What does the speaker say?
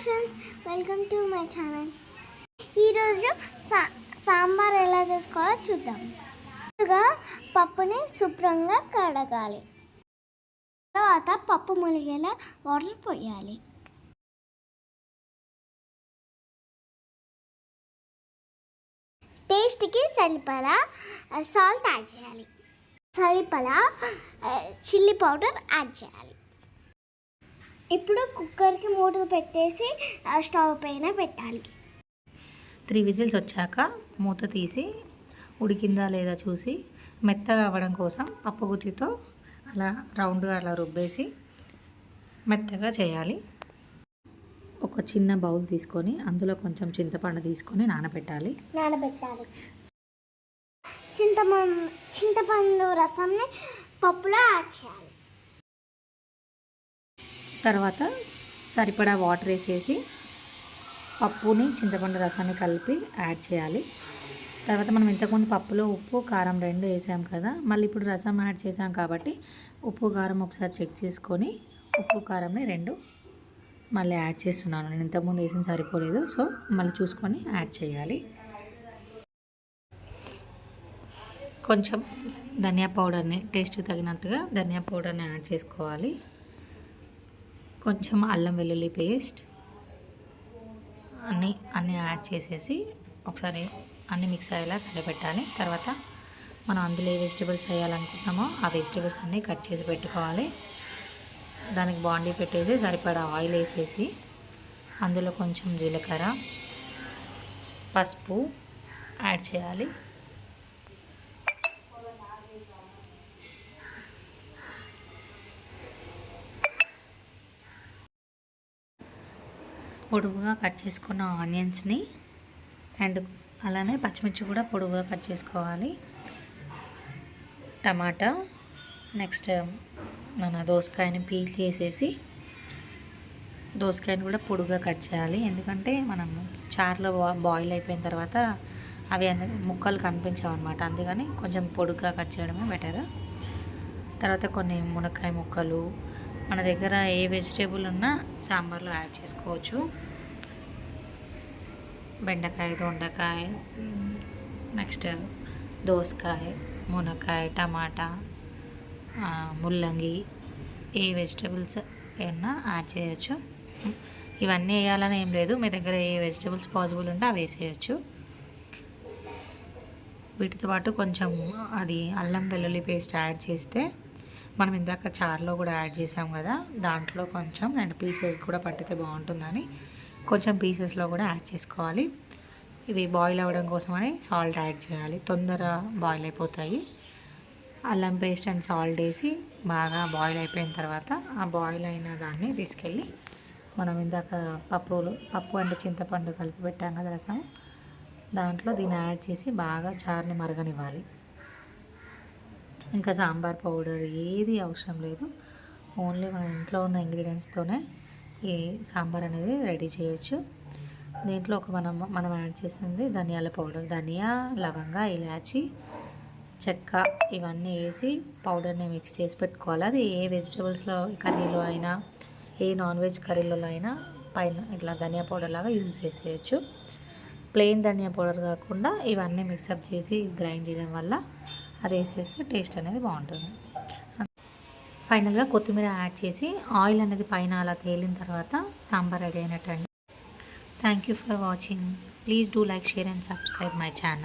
Friends, welcome to my channel. ఈరోజు సాంబార్ ఎలా చేసుకోవాలో చూద్దాం. ముందుగా పప్పుని శుభ్రంగా కడగాలి. తర్వాత పప్పు ములిగేలా వాటర్ పోయాలి. టేస్ట్కి సరిపడా సాల్ట్ యాడ్ చేయాలి. సరిపడా చిల్లీ పౌడర్ యాడ్ చేయాలి. ఇప్పుడు కుక్కర్కి మూత పెట్టేసి స్టవ్ పైన పెట్టాలి. 3 విజిల్స్ వచ్చాక మూత తీసి ఉడికిందా లేదా చూసి మెత్తగా అవ్వడం కోసం పప్పు గుత్తితో అలా రౌండ్గా అలా రుబ్బేసి మెత్తగా చేయాలి. ఒక చిన్న బౌల్ తీసుకొని అందులో కొంచెం చింతపండు తీసుకొని నానబెట్టాలి. చింతపండు రసంని పప్పులో యాడ్ చేయాలి. తర్వాత సరిపడా వాటర్ వేసేసి పప్పుని చింతపండు రసాన్ని కలిపి యాడ్ చేయాలి. తర్వాత మనం ఇంతకుముందు పప్పులో ఉప్పు కారం 2 వేసాం కదా, మళ్ళీ ఇప్పుడు రసం యాడ్ చేసాం కాబట్టి ఉప్పు కారం ఒకసారి చెక్ చేసుకొని ఉప్పు కారంని 2 మళ్ళీ యాడ్ చేస్తున్నాను. నేను ఇంతకుముందు వేసిన సరిపోలేదు, సో మళ్ళీ చూసుకొని యాడ్ చేయాలి. కొంచెం ధనియా పౌడర్ని టేస్ట్కి తగినట్టుగా ధనియా పౌడర్ని యాడ్ చేసుకోవాలి. కొంచెం అల్లం వెల్లుల్లి పేస్ట్ అన్నీ యాడ్ చేసేసి ఒకసారి అన్నీ మిక్స్ అయ్యేలా కలిపెట్టాలి. తర్వాత మనం అందులో ఏ వెజిటేబుల్స్ వేయాలనుకుంటున్నామో ఆ వెజిటేబుల్స్ అన్నీ కట్ చేసి పెట్టుకోవాలి. దానికి బాండీ పెట్టేసి సరిపడా ఆయిల్ వేసేసి అందులో కొంచెం జీలకర్ర, పసుపు యాడ్ చేయాలి. పొడుగుగా కట్ చేసుకున్న ఆనియన్స్ని అండ్ అలానే పచ్చిమిర్చి కూడా పొడుగుగా కట్ చేసుకోవాలి. టమాటా, నెక్స్ట్ మన దోసకాయని పీల్ చేసేసి దోసకాయని కూడా పొడుగుగా కట్ చేయాలి. ఎందుకంటే మనం చారులో బాయిల్ అయిపోయిన తర్వాత అవి అనేది ముక్కలు కనిపించవన్నమాట, అందుకని కొంచెం పొడుగుగా కట్ చేయడమే బెటర్. తర్వాత కొన్ని మునక్కాయ ముక్కలు, మన దగ్గర ఏ వెజిటేబుల్ ఉన్నా సాంబార్లో యాడ్ చేసుకోవచ్చు. బెండకాయ, దొండకాయ, నెక్స్ట్ దోసకాయ, మునక్కాయ, టమాటా, ముల్లంగి, ఏ వెజిటేబుల్స్ అయినా యాడ్ చేయొచ్చు. ఇవన్నీ వేయాలని ఏం లేదు, మీ దగ్గర ఏ వెజిటేబుల్స్ పాసిబుల్ ఉంటే అవి వేసేయచ్చు. వీటితో పాటు కొంచెం అది అల్లం వెల్లుల్లి పేస్ట్ యాడ్ చేస్తే మనం ఇందాక చారులో కూడా యాడ్ చేసాం కదా, దాంట్లో కొంచెం 2 పీసెస్ కూడా పట్టితే బాగుంటుందని కొంచెం పీసెస్లో కూడా యాడ్ చేసుకోవాలి. ఇవి బాయిల్ అవ్వడం కోసమని సాల్ట్ యాడ్ చేయాలి, తొందర బాయిల్ అయిపోతాయి. అల్లం పేస్ట్ అండ్ సాల్ట్ వేసి బాగా బాయిల్ అయిపోయిన తర్వాత ఆ బాయిల్ అయిన దాన్ని తీసుకెళ్ళి మనం ఇందాక పప్పు అండ్ చింతపండు కలిపి పెట్టాం కదా రసం, దాంట్లో దీన్ని యాడ్ చేసి బాగా చారుని మరగనివ్వాలి. ఇంకా సాంబార్ పౌడర్ ఏది అవసరం లేదు, ఓన్లీ మన ఇంట్లో ఉన్న ఇంగ్రీడియంట్స్తోనే ఈ సాంబార్ అనేది రెడీ చేయొచ్చు. దీంట్లో ఒక మనం యాడ్ చేసింది ధనియాల పౌడర్, ధనియా, లవంగ, ఇలాచి, చెక్క ఇవన్నీ వేసి పౌడర్ని మిక్స్ చేసి పెట్టుకోవాలి. అది ఏ వెజిటేబుల్స్లో కర్రీలో అయినా ఏ నాన్ వెజ్ కర్రీలో అయినా పైన ఇట్లా ధనియా పౌడర్ లాగా యూజ్ చేసేయచ్చు. ప్లెయిన్ ధనియా పౌడర్ కాకుండా ఇవన్నీ మిక్సప్ చేసి గ్రైండ్ చేయడం వల్ల అది వేసేస్తే టేస్ట్ అనేది బాగుంటుంది. ఫైనల్గా కొత్తిమీర యాడ్ చేసి ఆయిల్ అనేది పైన అలా తేలిన తర్వాత సాంబార్ రెడీ అయినట్టండి. Thank you for watching. Please do like, share and subscribe my channel.